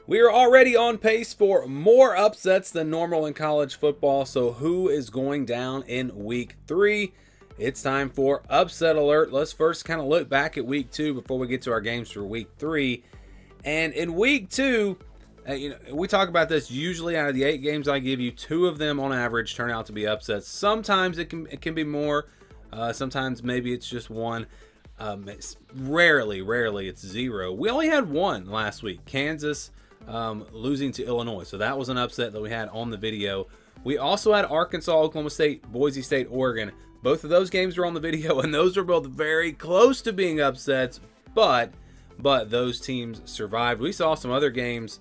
We are already on pace for more upsets than normal in college football. So who is going down in week 3? It's time for upset alert. Let's first kind of look back at week 2 before we get to our games for week 3. And in week 2, we talk about this usually out of the 8 games I give you, 2 of them on average turn out to be upsets. Sometimes it can be more. Sometimes maybe it's just 1. It's rarely it's 0. We only had 1 last week. Kansas losing to Illinois. So that was an upset that we had on the video. We also had Arkansas, Oklahoma State, Boise State, Oregon. Both of those games were on the video, and those were both very close to being upsets, but those teams survived. We saw some other games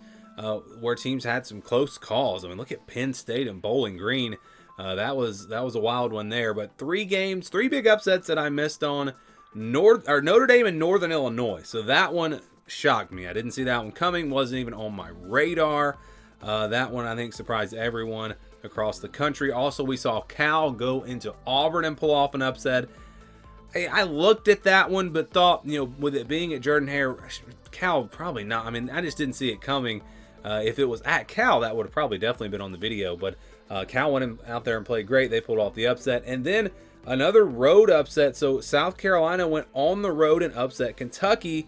where teams had some close calls. I mean, look at Penn State and Bowling Green. That was a wild one there. But 3 big upsets that I missed on. Notre Dame and Northern Illinois. So that one shocked me. I didn't see that one coming. Wasn't even on my radar. That one I think surprised everyone across the country. Also, we saw Cal go into Auburn and pull off an upset. I looked at that one, but thought, with it being at Jordan-Hare, Cal probably not. I mean, I just didn't see it coming. If it was at Cal, that would have probably definitely been on the video. But Cal went out there and played great. They pulled off the upset. And then another road upset. So South Carolina went on the road and upset Kentucky.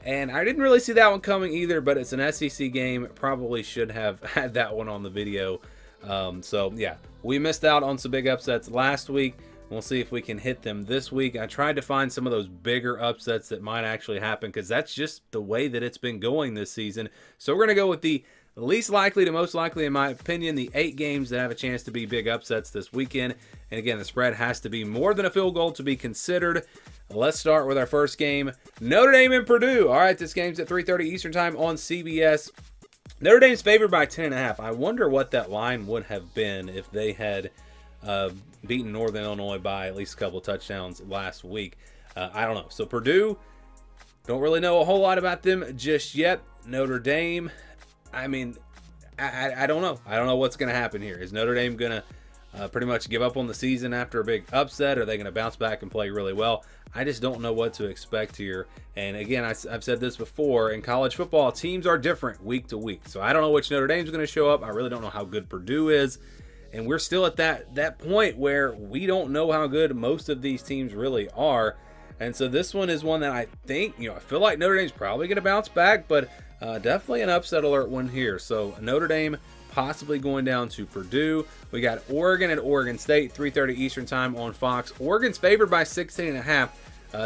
And I didn't really see that one coming either, but it's an SEC game. Probably should have had that one on the video. So, yeah, we missed out on some big upsets last week. We'll see if we can hit them this week. I tried to find some of those bigger upsets that might actually happen because that's just the way that it's been going this season. So we're going to go with the least likely to most likely, in my opinion, the 8 games that have a chance to be big upsets this weekend. And again, the spread has to be more than a field goal to be considered. Let's start with our first game, Notre Dame and Purdue. All right, this game's at 3:30 Eastern Time on CBS. Notre Dame's favored by 10.5. I wonder what that line would have been if they had beaten Northern Illinois by at least a couple touchdowns last week. I don't know. So Purdue, don't really know a whole lot about them just yet. Notre Dame, I mean, I don't know. I don't know what's going to happen here. Is Notre Dame going to pretty much give up on the season after a big upset? Are they going to bounce back and play really well? I just don't know what to expect here. And again, I've said this before, in college football, teams are different week to week. So I don't know which Notre Dame's going to show up. I really don't know how good Purdue is. And we're still at that point where we don't know how good most of these teams really are. And so this one is one that I think, I feel like Notre Dame's probably going to bounce back, but definitely an upset alert one here. So Notre Dame possibly going down to Purdue. We got Oregon at Oregon State, 3:30 Eastern Time on Fox. Oregon's favored by 16.5.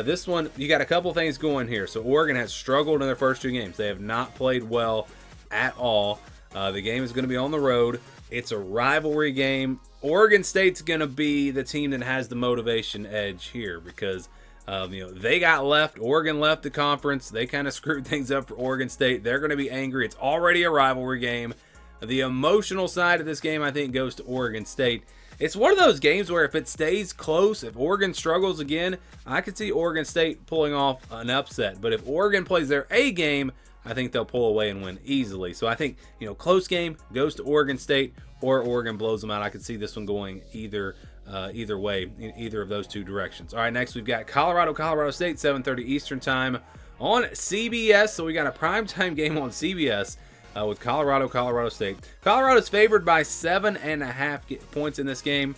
This one, you got a couple things going here. So Oregon has struggled in their first 2 games. They have not played well at all. The game is going to be on the road. It's a rivalry game. Oregon State's going to be the team that has the motivation edge here because they got left. Oregon left the conference. They kind of screwed things up for Oregon State. They're going to be angry. It's already a rivalry game. The emotional side of this game, I think, goes to Oregon State. It's one of those games where if it stays close, if Oregon struggles again, I could see Oregon State pulling off an upset. But if Oregon plays their A game, I think they'll pull away and win easily. So I think, close game goes to Oregon State or Oregon blows them out. I could see this one going either way, in either of those 2 directions. All right, next we've got Colorado State, 7:30 Eastern Time on CBS. So we got a primetime game on CBS. With Colorado State. Colorado's favored by 7.5 points in this game.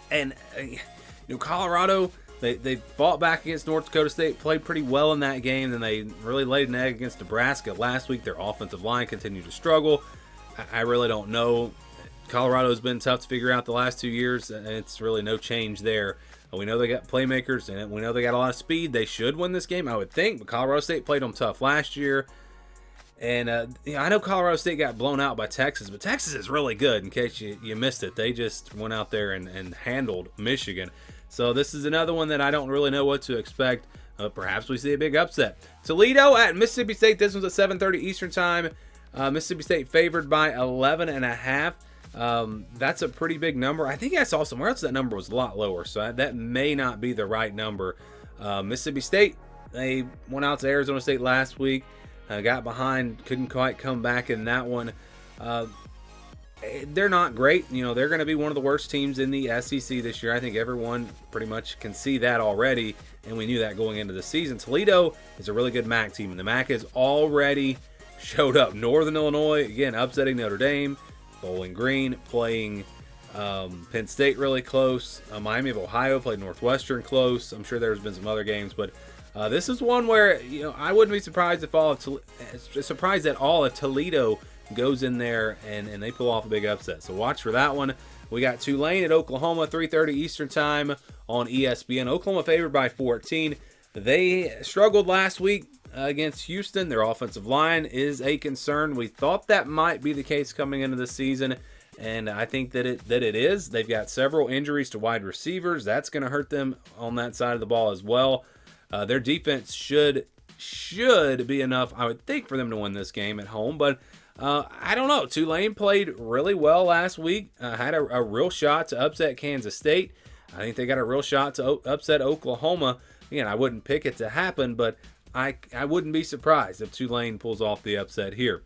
And, Colorado, they fought back against North Dakota State, played pretty well in that game. Then they really laid an egg against Nebraska last week. Their offensive line continued to struggle. I really don't know. Colorado's been tough to figure out the last 2 years, and it's really no change there. We know they got playmakers, and we know they got a lot of speed. They should win this game, I would think. But Colorado State played them tough last year. And I know Colorado State got blown out by Texas, but Texas is really good in case you missed it. They just went out there and handled Michigan. So this is another one that I don't really know what to expect. Perhaps we see a big upset. Toledo at Mississippi State. This one's at 7:30 Eastern Time. Mississippi State favored by 11.5. That's a pretty big number. I think I saw somewhere else that number was a lot lower, so that may not be the right number. Mississippi State, they went out to Arizona State last week. Got behind, couldn't quite come back in that one. They're not great. They're going to be one of the worst teams in the SEC this year. I think everyone pretty much can see that already, and we knew that going into the season. Toledo is a really good MAC team, and the MAC is already showed up. Northern Illinois, again, upsetting Notre Dame. Bowling Green playing Penn State really close. Miami of Ohio played Northwestern close. I'm sure there's been some other games, but this is one where I wouldn't be surprised at all if Toledo goes in there and they pull off a big upset. So watch for that one. We got Tulane at Oklahoma, 3:30 Eastern time on ESPN. Oklahoma favored by 14. They struggled last week against Houston. Their offensive line is a concern. We thought that might be the case coming into the season, and I think that it is. They've got several injuries to wide receivers. That's going to hurt them on that side of the ball as well. Their defense should be enough, I would think, for them to win this game at home, but I don't know. Tulane played really well last week. Had a real shot to upset Kansas State. I think they got a real shot to upset Oklahoma. Again, I wouldn't pick it to happen, but I wouldn't be surprised if Tulane pulls off the upset here.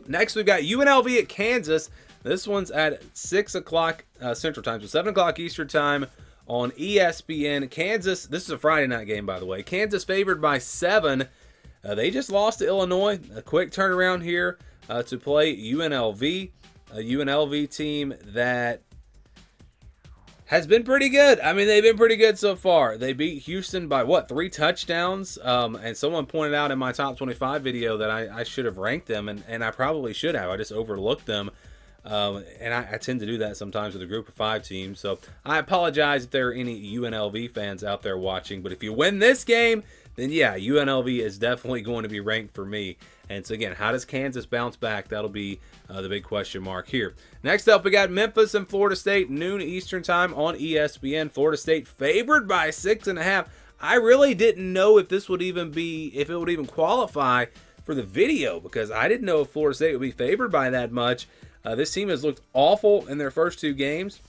Next, we've got UNLV at Kansas. This one's at 6 o'clock Central Time, so 7 o'clock Eastern Time on ESPN. Kansas, this is a Friday night game, by the way. Kansas favored by 7. They just lost to Illinois. A quick turnaround here to play UNLV, a UNLV team that has been pretty good. I mean, they've been pretty good so far. They beat Houston by, 3 touchdowns? And someone pointed out in my top 25 video that I should have ranked them, and I probably should have. I just overlooked them. And I tend to do that sometimes with a group of 5 teams. So I apologize if there are any UNLV fans out there watching. But if you win this game, then yeah, UNLV is definitely going to be ranked for me. And so again, how does Kansas bounce back? That'll be the big question mark here. Next up, we got Memphis and Florida State, noon Eastern time on ESPN. Florida State favored by 6.5. I really didn't know if it would even qualify for the video, because I didn't know if Florida State would be favored by that much. This team has looked awful in their first 2 games,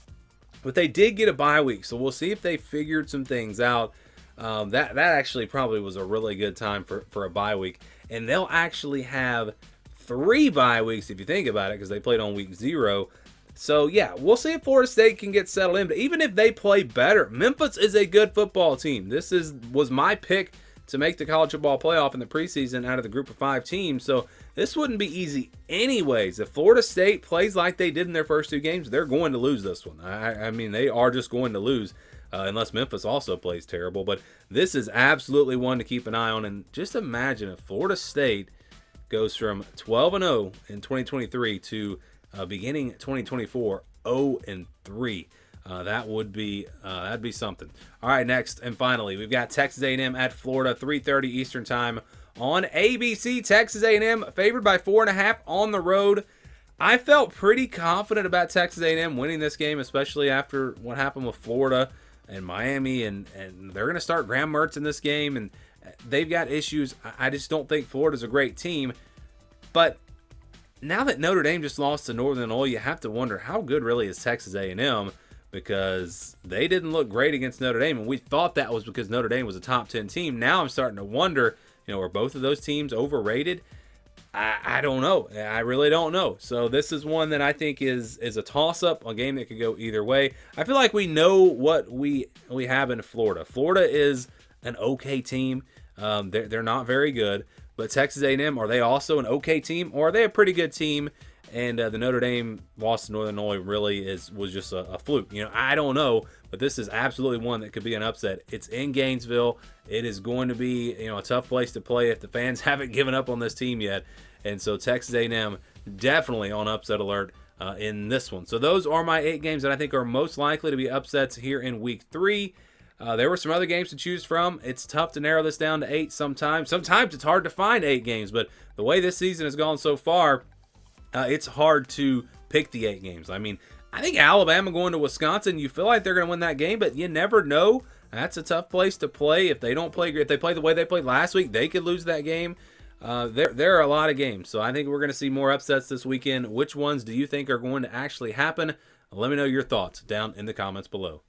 but they did get a bye week, so we'll see if they figured some things out. That actually probably was a really good time for a bye week, and they'll actually have 3 bye weeks if you think about it, because they played on week 0. So yeah, we'll see if Florida State can get settled in. But even if they play better, Memphis is a good football team. This was my pick to make the college football playoff in the preseason out of the group of 5 teams. So this wouldn't be easy anyways. If Florida State plays like they did in their first 2 games, they're going to lose this one. I mean, they are just going to lose unless Memphis also plays terrible. But this is absolutely one to keep an eye on. And just imagine if Florida State goes from 12-0 in 2023 to beginning 2024 0-3. That'd be something. All right, next and finally, we've got Texas A&M at Florida, 3:30 Eastern time on ABC. Texas A&M favored by 4.5 on the road. I felt pretty confident about Texas A&M winning this game, especially after what happened with Florida and Miami, and they're going to start Graham Mertz in this game, and they've got issues. I just don't think Florida's a great team, but now that Notre Dame just lost to Northern Illinois, you have to wonder how good really is Texas A&M, because they didn't look great against Notre Dame, and we thought that was because Notre Dame was a top 10 team. Now I'm starting to wonder, are both of those teams overrated? I don't know. I really don't know. So this is one that I think is a toss-up, a game that could go either way. I feel like we know what we have in Florida. Florida is an okay team. They're not very good. But Texas A&M, are they also an okay team, or are they a pretty good team? And the Notre Dame loss to Northern Illinois really was just a fluke. I don't know, but this is absolutely one that could be an upset. It's in Gainesville. It is going to be a tough place to play if the fans haven't given up on this team yet. And so Texas A&M definitely on upset alert in this one. So those are my 8 games that I think are most likely to be upsets here in Week 3. There were some other games to choose from. It's tough to narrow this down to 8 sometimes. Sometimes it's hard to find 8 games, but the way this season has gone so far, it's hard to pick the 8 games. I mean, I think Alabama going to Wisconsin, you feel like they're going to win that game, but you never know. That's a tough place to play. If they play the way they played last week, they could lose that game. There are a lot of games, so I think we're going to see more upsets this weekend. Which ones do you think are going to actually happen? Let me know your thoughts down in the comments below.